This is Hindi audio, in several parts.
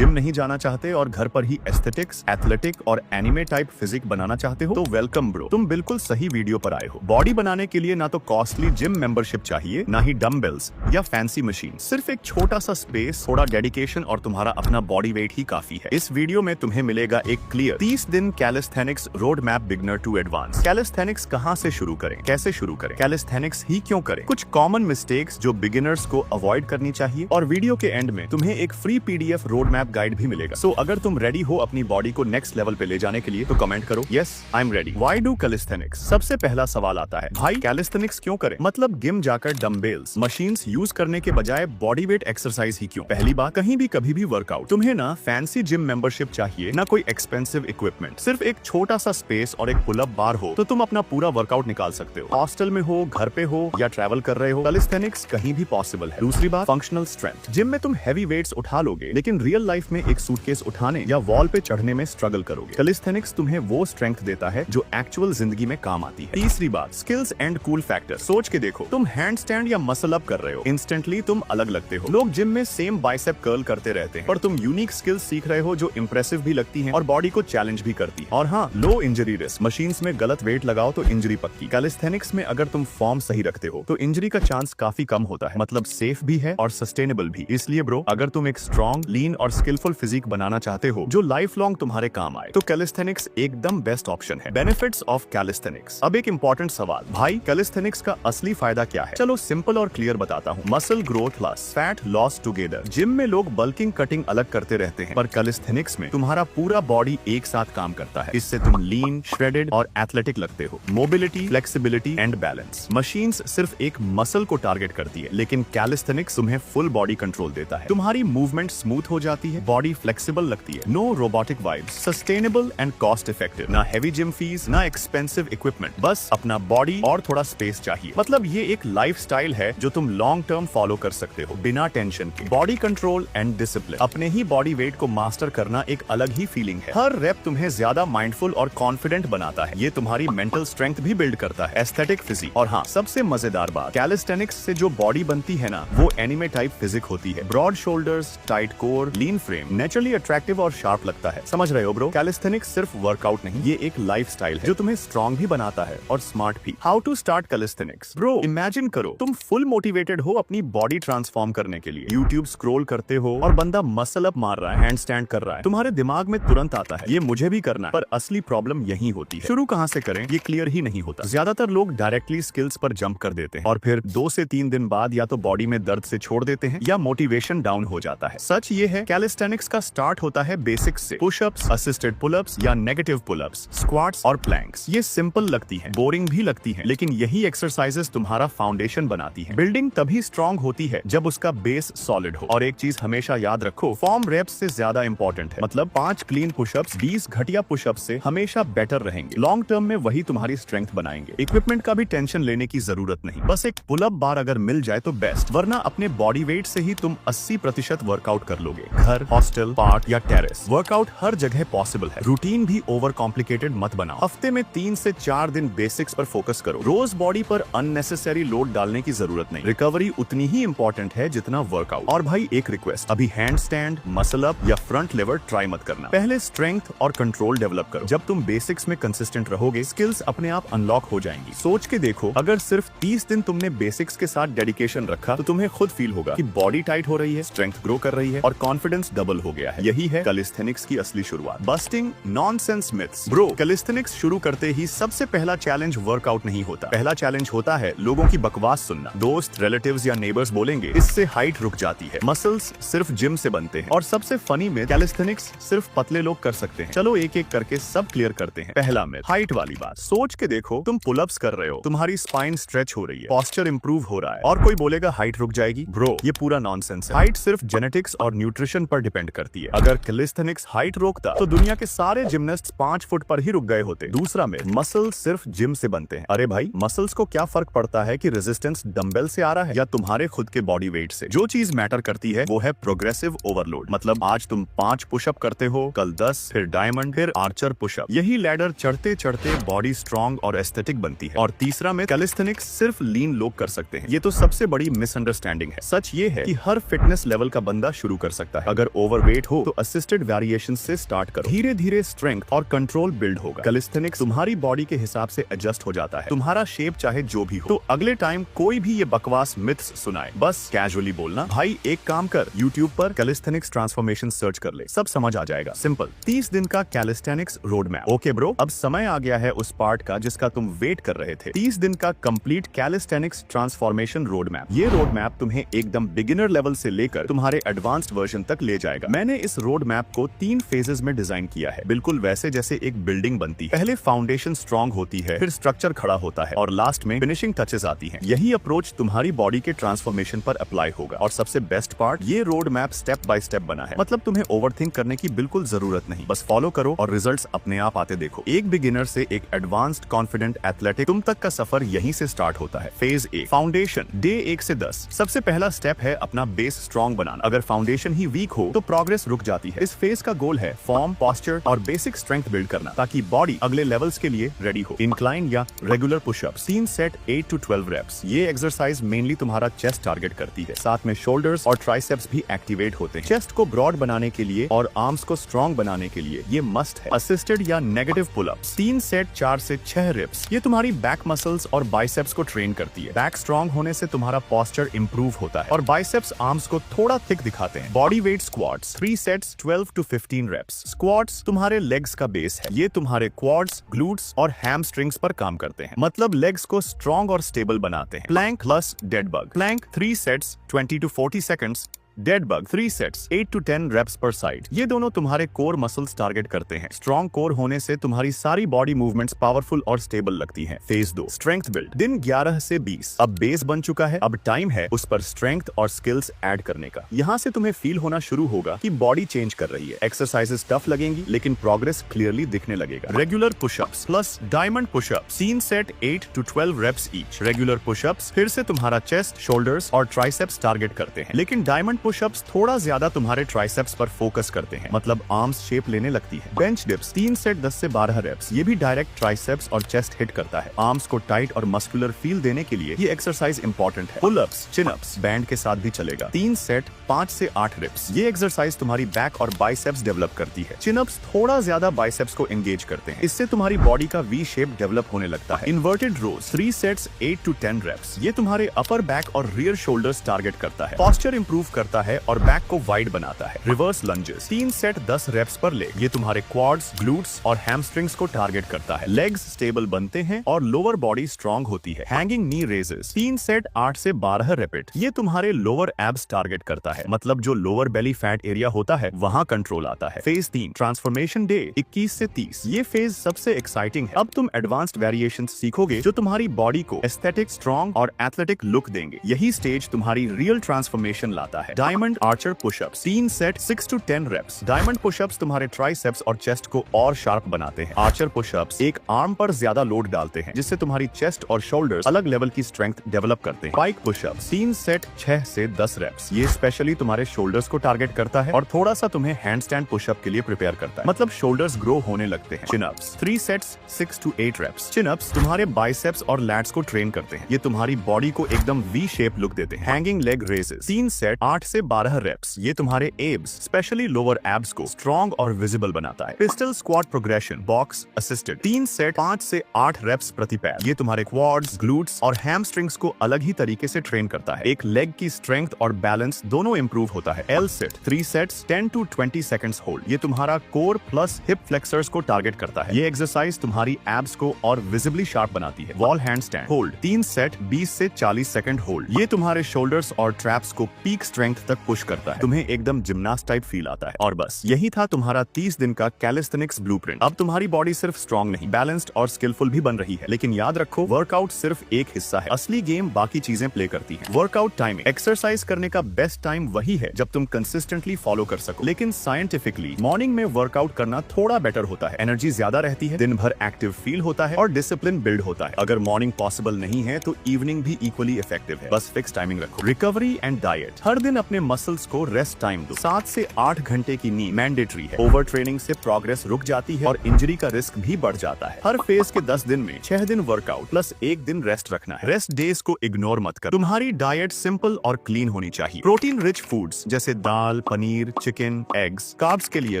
जिम नहीं जाना चाहते और घर पर ही एस्थेटिक्स, एथलेटिक और एनिमे टाइप फिजिक बनाना चाहते हो तो वेलकम ब्रो, तुम बिल्कुल सही वीडियो पर आए हो। बॉडी बनाने के लिए ना तो कॉस्टली जिम मेंबरशिप चाहिए, ना ही डम्बेल्स या फैंसी मशीन। सिर्फ एक छोटा सा स्पेस, थोड़ा डेडिकेशन और तुम्हारा अपना बॉडी वेट ही काफी है। इस वीडियो में तुम्हें मिलेगा एक क्लियर 30 दिन calisthenics road map beginner to advance. Calisthenics कहाँ से शुरू करें, कैसे शुरू करें, कैलिस्थेनिक्स ही क्यों करें, कुछ कॉमन मिस्टेक्स जो बिगिनर्स को अवॉइड करनी चाहिए, और वीडियो के एंड में तुम्हें एक free PDF road map guide भी मिलेगा। सो अगर तुम रेडी हो अपनी बॉडी को नेक्स्ट लेवल पे ले जाने के लिए तो कमेंट करो yes I am ready. Why do calisthenics? सबसे पहला सवाल आता है, भाई कैलिस्थेनिक्स क्यों करें? मतलब जिम जाकर डम्बेल्स, मशीन्स यूज करने के बजाय बॉडी वेट एक्सरसाइज ही क्यों? पहली बात, कहीं भी कभी भी वर्कआउट। तुम्हें ना फैंसी जिम मेंबरशिप चाहिए, ना कोई एक्सपेंसिव इक्विपमेंट। सिर्फ एक छोटा सा स्पेस और एक पुल अप बार हो तो तुम अपना पूरा वर्कआउट निकाल सकते हो। हॉस्टल में हो, घर पे हो या ट्रैवल कर रहे हो, कैलिस्थेनिक्स कहीं भी पॉसिबल है। दूसरी बात, फंक्शनल स्ट्रेंथ। जिम में तुम हैवी वेट्स उठा लोगे, लेकिन रियल लाइफ में एक सूटकेस उठाने या वॉल पे चढ़ने में स्ट्रगल करोगे। कैलिस्थेनिक्स तुम्हें वो स्ट्रेंथ देता है जो एक्चुअल जिंदगी में काम आती है। तीसरी बात, स्किल्स एंड कूल फैक्टर। सोच के देखो, तुम हैंड स्टैंड या मसल अप कर रहे हो, इंस्टेंटली तुम अलग लगते हो। लोग जिम में सेम बाइसेप कर्ल करते रहते हैं, पर तुम यूनिक स्किल्स सीख रहे हो जो इंप्रेसिव भी लगती हैं और बॉडी को चैलेंज भी करती है। और हाँ, लो इंजरी रिस्क। मशीन्स में गलत वेट लगाओ तो इंजरी पक्की। कैलिस्थेनिक्स में अगर तुम फॉर्म सही रखते हो तो इंजरी का चांस काफी कम होता है। मतलब सेफ भी है और सस्टेनेबल भी। इसलिए ब्रो, अगर तुम एक स्ट्रॉन्ग, लीन और स्किलफुल फिजिक बनाना चाहते हो जो लाइफ लॉन्ग तुम्हारे काम आए, तो कैलिस्थेनिक्स एकदम बेस्ट ऑप्शन है। Benefits of calisthenics. अब एक इंपॉर्टेंट सवाल, भाई कैलिस्थेनिक्स का असली फायदा क्या है? चलो सिंपल और क्लियर बताता हूँ। Muscle growth plus fat loss together. Gym में लोग बल्किंग, कटिंग अलग करते रहते हैं, पर कैलिस्थेनिक्स में तुम्हारा पूरा बॉडी एक साथ काम करता है। इससे तुम लीन, श्रेडेड और एथलेटिक लगते हो। Mobility, flexibility and balance. Machines सिर्फ एक मसल को टारगेट करती है, लेकिन कैलिस्थेनिक्स तुम्हें फुल बॉडी कंट्रोल देता है। तुम्हारी मूवमेंट स्मूथ हो जाती है, बॉडी फ्लेक्सिबल लगती है। No robotic vibes. Sustainable and cost effective. ना हैवी जिम फीस, ना एक्सपेंसिव इक्विपमेंट, बस अपना बॉडी और थोड़ा स्पेस चाहिए। मतलब ये एक लाइफस्टाइल है जो तुम लॉन्ग टर्म फॉलो कर सकते हो बिना टेंशन के। Body control and discipline. अपने ही बॉडी वेट को मास्टर करना एक अलग ही फीलिंग है। हर रेप तुम्हें ज्यादा माइंडफुल और कॉन्फिडेंट बनाता है। ये तुम्हारी मेंटल स्ट्रेंथ भी बिल्ड करता है, एस्थेटिक फिजिक। और हाँ, सबसे मजेदार बात, कैलिस्थेनिक्स से जो बॉडी बनती है ना, वो एनिमे टाइप फिजिक होती है। ब्रॉड शोल्डर्स, टाइट कोर, लीन फ्रेम, नेचुरली अट्रैक्टिव और शार्प लगता है। समझ रहे हो ब्रो? कैलिस्थेनिक्स सिर्फ वर्कआउट नहीं, ये एक लाइफस्टाइल है जो तुम्हें स्ट्रॉन्ग भी बनाता है और स्मार्ट भी। How to start calisthenics? Bro, imagine करो तुम फुल मोटिवेटेड हो अपनी बॉडी ट्रांसफॉर्म करने के लिए। यूट्यूब स्क्रॉल करते हो और बंदा मसल अप मार रहा है, हैंड स्टैंड कर रहा है। तुम्हारे दिमाग में तुरंत आता है ये मुझे भी करना है, पर असली प्रॉब्लम यही होती है। शुरू कहाँ से करें ये क्लियर ही नहीं होता। ज्यादातर लोग डायरेक्टली स्किल्स पर जंप कर देते हैं और फिर 2 से 3 दिन बाद या तो बॉडी में दर्द से छोड़ देते हैं या मोटिवेशन डाउन हो जाता है। सच ये है, कैलिस्थेनिक्स का स्टार्ट होता है बेसिक्स से। पुशअप्स, असिस्टेड पुलअप्स या नेगेटिव पुलअप्स, स्क्वाट्स और प्लैंक्स। ये सिंपल लगती हैं, बोरिंग भी लगती हैं, लेकिन यही एक्सरसाइजेस तुम्हारा फाउंडेशन बनाती हैं। बिल्डिंग तभी स्ट्रॉन्ग होती है जब उसका बेस सॉलिड हो। और एक चीज हमेशा याद रखो, फॉर्म रेप्स से ज्यादा इंपॉर्टेंट है। मतलब 5 क्लीन पुशअप्स 20 घटिया पुशअप्स से हमेशा बेटर रहेंगे। लॉन्ग टर्म में वही तुम्हारी स्ट्रेंथ बनाएंगे। इक्विपमेंट का भी टेंशन लेने की जरूरत नहीं, बस एक पुलअप बार अगर मिल जाए तो बेस्ट, वरना अपने बॉडी वेट से ही तुम 80% वर्कआउट कर लोगे। घर, हॉस्टल, पार्क या टेरेस, वर्कआउट हर जगह पॉसिबल है। रूटीन भी ओवर कॉम्प्लिकेटेड मत बनाओ। हफ्ते में 3 से 4 दिन बेसिक्स पर फोकस करो। रोज बॉडी पर अननेसेसरी लोड डालने की जरूरत नहीं। रिकवरी उतनी ही इंपॉर्टेंट है जितना वर्कआउट। और भाई एक रिक्वेस्ट, अभी हैंड स्टैंड, मसल अप या फ्रंट लेवर ट्राई मत करना। पहले स्ट्रेंथ और कंट्रोल डेवलप करो। जब तुम बेसिक्स में कंसिस्टेंट रहोगे, स्किल्स अपने आप अनलॉक हो जाएंगी। सोच के देखो, अगर सिर्फ 30 दिन तुमने बेसिक्स के साथ डेडिकेशन रखा तो तुम्हें खुद फील होगा कि बॉडी टाइट हो रही है, स्ट्रेंथ ग्रो कर रही है और कॉन्फिडेंस डबल हो गया है। यही है कैलिस्थेनिक्स की असली शुरुआत। Busting nonsense myths. Bro, calisthenics शुरू करते ही सबसे पहला चैलेंज वर्कआउट नहीं होता। पहला चैलेंज होता है लोगों की बकवास सुनना। दोस्त, रिलेटिव्स या नेबर्स बोलेंगे इससे हाइट रुक जाती है, मसल्स सिर्फ जिम से बनते हैं। और सबसे फनी में, कैलिस्थेनिक्स सिर्फ पतले लोग कर सकते हैं। चलो एक एक करके सब क्लियर करते हैं। पहला मिथ, हाइट वाली बात। सोच के देखो, तुम पुलअप्स कर रहे हो, तुम्हारी स्पाइन स्ट्रेच हो रही है, पोस्चर इंप्रूव हो रहा है, और कोई बोलेगा हाइट रुक जाएगी। ब्रो, ये पूरा नॉनसेंस है। हाइट सिर्फ जेनेटिक्स और न्यूट्रिशन पर डिपेंड करती है। अगर कैलिस्थेनिक्स हाइट रोकता तो दुनिया के सारे जिमनास्ट 5 फुट पर ही रुक गए होते। दूसरा मिथ, मसल्स सिर्फ जिम से बनते हैं। अरे भाई, मसल्स को क्या फर्क पड़ता है कि रेजिस्टेंस डंबल से आ रहा है या तुम्हारे खुद के बॉडी वेट से? जो चीज मैटर करती है वो है प्रोग्रेसिव ओवरलोड। मतलब आज तुम 5 पुशअप करते हो, कल 10, फिर डायमंड, फिर आर्चर पुशअप। यही लैडर चढ़ते चढ़ते बॉडी स्ट्रॉन्ग और एस्थेटिक बनती है। और तीसरा मिथ, कैलिस्थेनिक्स सिर्फ लीन लोग कर सकते हैं। ये तो सबसे बड़ी मिसअंडरस्टैंडिंग है। सच ये है कि हर फिटनेस लेवल का बंदा शुरू कर सकता है। अगर ओवरवेट हो तो असिस्टेड वेरिएशन से स्टार्ट करो। धीरे धीरे स्ट्रेंथ और कंट्रोल बिल्ड होगा। कैलिस्थेनिक्स तुम्हारी बॉडी के हिसाब से एडजस्ट हो जाता है, तुम्हारा शेप चाहे जो भी हो। तो अगले टाइम कोई भी ये बकवास मिथ्स सुनाए, बस कैजुअली बोलना, भाई एक काम कर, यूट्यूब पर कैलिस्थेनिक्स ट्रांसफॉर्मेशन सर्च कर ले, सब समझ आ जाएगा। सिंपल 30 दिन का calisthenics road map. Okay bro, अब समय आ गया है उस पार्ट का जिसका तुम वेट कर रहे थे। 30 दिन का complete calisthenics transformation road map. ये रोड मैप तुम्हें एकदम बिगिनर लेवल से लेकर तुम्हारे एडवांस्ड वर्जन तक ले जाएगा। मैंने इस रोड मैप को 3 फेजेस में डिजाइन किया है, बिल्कुल वैसे जैसे एक बिल्डिंग बनती है। पहले फाउंडेशन स्ट्रॉन्ग होती है, फिर स्ट्रक्चर खड़ा होता है और लास्ट में फिनिशिंग टचेस आती हैं। यही अप्रोच तुम्हारी बॉडी के ट्रांसफॉर्मेशन पर अप्लाई होगा। और सबसे बेस्ट पार्ट, ये road map step by step बना है, मतलब तुम्हें ओवरथिंक करने की बिल्कुल जरूरत नहीं, बस फॉलो करो और रिजल्ट्स अपने आप आते देखो। एक बिगिनर से एक एडवांस्ड कॉन्फिडेंट एथलेटिक तुम तक का सफर यहीं से स्टार्ट होता है। फेज 1 फाउंडेशन, डे 1 से 10। सबसे पहला स्टेप है अपना बेस स्ट्रॉन्ग बनाना। अगर फाउंडेशन ही वीक हो तो प्रोग्रेस रुक जाती है। इस फेज का गोल है फॉर्म, पोस्चर और बेसिक स्ट्रेंथ बिल्ड करना, ताकि बॉडी अगले लेवल्स के लिए रेडी हो। इंक्लाइन या regular pushups, 3 set 8 to 12 reps. ये एक्सरसाइज मेनली तुम्हारा चेस्ट टारगेट करती है, साथ में शोल्डर्स और ट्राइसेप्स भी एक्टिवेट होते हैं। चेस्ट को ब्रॉड बनाने के लिए और आर्म्स को स्ट्रॉन्ग बनाने के लिए ये मस्ट है। असिस्टेड या नेगेटिव पुलअप्स, 3 सेट 4 से 6 रेप्स। ये तुम्हारी बैक मसल्स और बाइसेप्स को ट्रेन करती है। बैक स्ट्रॉन्ग होने से तुम्हारा पोस्चर इंप्रूव होता है और बाइसेप्स आर्म्स को थोड़ा थिक दिखाते हैं। Body weight squats, 3 sets 12 to 15 reps. Squats तुम्हारे लेग्स का बेस है, ये तुम्हारे क्वाड्स, ग्लूट्स और हैमस्ट्रिंग्स पर काम करते हैं, मतलब लेग्स को स्ट्रॉन्ग और स्टेबल बनाते हैं। Plank plus dead bug, plank 3 sets 20 to 40 seconds, dead bug 3 sets 8 to 10 reps per side. ये दोनों तुम्हारे कोर मसल्स टारगेट करते हैं। स्ट्रॉन्ग कोर होने से तुम्हारी सारी बॉडी मूवमेंट्स पावरफुल और स्टेबल लगती हैं। फेज 2 स्ट्रेंथ बिल्ड, दिन 11 से 20। अब बेस बन चुका है, अब टाइम है उस पर स्ट्रेंथ और स्किल्स ऐड करने का। यहाँ से तुम्हें फील होना शुरू होगा कि बॉडी चेंज कर रही है। एक्सरसाइजेस टफ लगेंगी लेकिन प्रोग्रेस क्लियरली दिखने लगेगा। Regular pushups plus diamond pushups, 3 set 8 to 12 reps each. Regular pushups फिर से तुम्हारा चेस्ट, शोल्डर्स और ट्राइसेप्स टारगेट करते हैं, लेकिन डायमंड पुशअप्स थोड़ा ज्यादा तुम्हारे ट्राइसेप्स पर फोकस करते हैं, मतलब आर्म्स शेप लेने लगती है। बेंच डिप्स, 3 सेट 10 से 12 रेप्स। ये भी डायरेक्ट ट्राइसेप्स और चेस्ट हिट करता है। आर्म्स को टाइट और मस्कुलर फील देने के लिए ये एक्सरसाइज इंपॉर्टेंट है। Pull ups, chin ups band के साथ भी चलेगा, 3 सेट 5 से 8 रेप्स। ये एक्सरसाइज तुम्हारी बैक और बाइसेप्स डेवलप करती है। चिन अप्स थोड़ा ज्यादा बाइसेप्स को एंगेज करते हैं, इससे तुम्हारी बॉडी का वी शेप डेवलप होने लगता है। Inverted rows, 3 sets 8 to 10 reps. ये तुम्हारे अपर बैक और रियर शोल्डर्स टारगेट करता है। पोस्चर इंप्रूव करता है और बैक को वाइड बनाता है। रिवर्स लंजेस, 3 सेट 10 रेप्स पर लेग। ये तुम्हारे क्वाड्स, ग्लूट्स और हैमस्ट्रिंग्स को टारगेट करता है। लेग्स स्टेबल बनते हैं और लोअर बॉडी स्ट्रॉन्ग होती है। हैंगिंग नी रेजेस, 3 सेट 8 से 12 रेपिट। ये तुम्हारे लोअर एब्स टारगेट करता है, मतलब जो लोअर बेली फैट एरिया होता है वहां कंट्रोल आता है। फेज 3 ट्रांसफॉर्मेशन डे 21 से 30। ये फेज सबसे एक्साइटिंग है। अब तुम एडवांस्ड वेरिएशन सीखोगे जो तुम्हारी बॉडी को एस्थेटिक, स्ट्रॉन्ग और एथलेटिक लुक देंगे। यही स्टेज तुम्हारी रियल ट्रांसफॉर्मेशन लाता है। Diamond archer pushups, 3 set 6 to 10 reps. Diamond pushups तुम्हारे ट्राइसेप्स और चेस्ट को और शार्प बनाते हैं। आर्चर पुशअप्स एक आर्म पर ज्यादा लोड डालते हैं, जिससे तुम्हारी चेस्ट और शोल्डर्स अलग लेवल की स्ट्रेंथ डेवलप करते हैं। पाइक पुशअप्स, 3 सेट 6 से 10 रेप्स। ये स्पेशली तुम्हारे शोल्डर्स को टारगेट करता है और थोड़ा सा तुम्हें हैंडस्टैंड पुशअप के लिए प्रिपेयर करता है, मतलब शोल्डर्स ग्रो होने लगते हैं। Chin ups, 3 sets 6 to 8 reps. Chin ups तुम्हारे बाइसेप्स और लैट्स को ट्रेन करते हैं। ये तुम्हारी बॉडी को एकदम वी शेप लुक देते हैं। हैंगिंग लेग रेजेस, 3 सेट 8 से 12 रेप्स। ये तुम्हारे एब्स, स्पेशली लोअर एब्स को स्ट्रॉन्ग और विजिबल बनाता है। Pistol squat progression box assisted, 3 set 5 से 8 रेप्स प्रति पैर। ये तुम्हारे क्वाड्स, ग्लूट्स और हैमस्ट्रिंग्स को अलग ही तरीके से ट्रेन करता है। एक लेग की स्ट्रेंथ और बैलेंस दोनों इंप्रूव होता है। L set, 3 sets 10 to 20 seconds hold. ये तुम्हारा कोर प्लस हिप फ्लेक्सर्स को टारगेट करता है। ये एक्सरसाइज तुम्हारी एब्स को और विजिबली शार्प बनाती है। Wall hand stand hold, 3 set 20 से 40 सेकंड होल्ड। ये तुम्हारे शोल्डर्स और ट्रैप्स को पीक स्ट्रेंथ तक पुश करता है। तुम्हें एकदम जिम्नास्ट टाइप फील आता है। और बस यही था तुम्हारा 30 दिन का कैलिस्थेनिक्स ब्लूप्रिंट। अब तुम्हारी बॉडी सिर्फ स्ट्रॉन्ग नहीं, बैलेंस्ड और स्किलफुल भी बन रही है। लेकिन याद रखो, वर्कआउट सिर्फ एक हिस्सा है, असली गेम बाकी चीजें प्ले करती हैं। वर्कआउट टाइमिंग, एक्सरसाइज करने का बेस्ट टाइम वही है जब तुम कंसिस्टेंटली फॉलो कर सको। लेकिन साइंटिफिकली मॉर्निंग में वर्कआउट करना थोड़ा बेटर होता है। एनर्जी ज्यादा रहती है, दिन भर एक्टिव फील होता है और डिसिप्लिन बिल्ड होता है। अगर मॉर्निंग पॉसिबल नहीं है तो इवनिंग भी इक्वली इफेक्टिव है। बस फिक्स टाइमिंग रखो। रिकवरी एंड डाइट, हर दिन अपने मसल्स को रेस्ट टाइम दो। 7 से 8 घंटे की नींद मैंडेटरी है। ओवर ट्रेनिंग से प्रोग्रेस रुक जाती है और इंजरी का रिस्क भी बढ़ जाता है। हर फेज के 10 दिन में 6 दिन वर्कआउट प्लस 1 दिन रेस्ट रखना है। रेस्ट डेज को इग्नोर मत कर। तुम्हारी डाइट सिंपल और क्लीन होनी चाहिए। प्रोटीन रिच फूड्स जैसे दाल, पनीर, चिकन, एग्स। कार्ब्स के लिए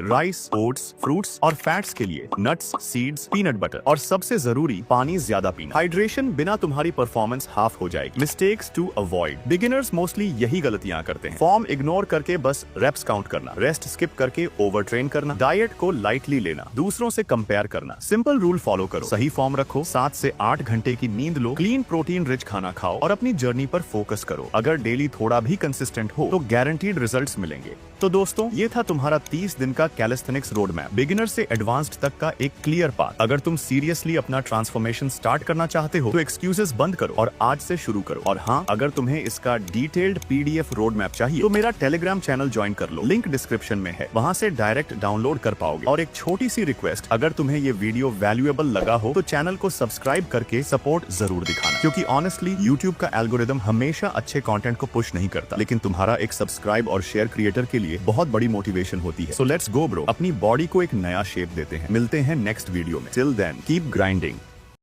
राइस, ओट्स, फ्रूट्स और फैट्स के लिए नट्स, सीड्स, पीनट बटर और सबसे जरूरी पानी ज्यादा पीना। हाइड्रेशन बिना तुम्हारी परफॉर्मेंस हाफ हो जाएगी। Mistakes to avoid. Beginners mostly यही गलतियां करते हैं। फॉर्म इग्नोर करके बस रेप्स काउंट करना, रेस्ट स्किप करके ओवर ट्रेन करना, डाइट को लाइटली लेना, दूसरों से कंपेयर करना। सिंपल रूल फॉलो करो, सही फॉर्म रखो, 7 से 8 घंटे की नींद लो, क्लीन प्रोटीन रिच खाना खाओ और अपनी जर्नी पर फोकस करो। अगर डेली थोड़ा भी कंसिस्टेंट हो तो गारंटीड रिजल्ट्स मिलेंगे। तो दोस्तों, ये था तुम्हारा 30 दिन का कैलिस्थेनिक्स रोड मैप, बिगिनर से एडवांस्ड तक का एक क्लियर पाथ। अगर तुम सीरियसली अपना ट्रांसफॉर्मेशन स्टार्ट करना चाहते हो तो एक्सक्यूजेस बंद करो और आज से शुरू करो। और हाँ, अगर तुम्हें इसका डिटेल्ड PDF रोड मैप चाहिए तो मेरा टेलीग्राम चैनल ज्वाइन कर लो, लिंक डिस्क्रिप्शन में है, वहाँ से डायरेक्ट डाउनलोड कर पाओगे। और एक छोटी सी रिक्वेस्ट, अगर तुम्हें ये वीडियो वैल्यूएबल लगा हो तो चैनल को सब्सक्राइब करके सपोर्ट जरूर दिखाना, क्योंकि ऑनेस्टली यूट्यूब का एल्गोरिदम हमेशा अच्छे कंटेंट को पुश नहीं करता, लेकिन तुम्हारा एक सब्सक्राइब और शेयर क्रिएटर के लिए बहुत बड़ी मोटिवेशन होती है। सो लेट्स गो ब्रो, अपनी बॉडी को एक नया शेप देते हैं। मिलते हैं नेक्स्ट वीडियो में। Till then keep grinding.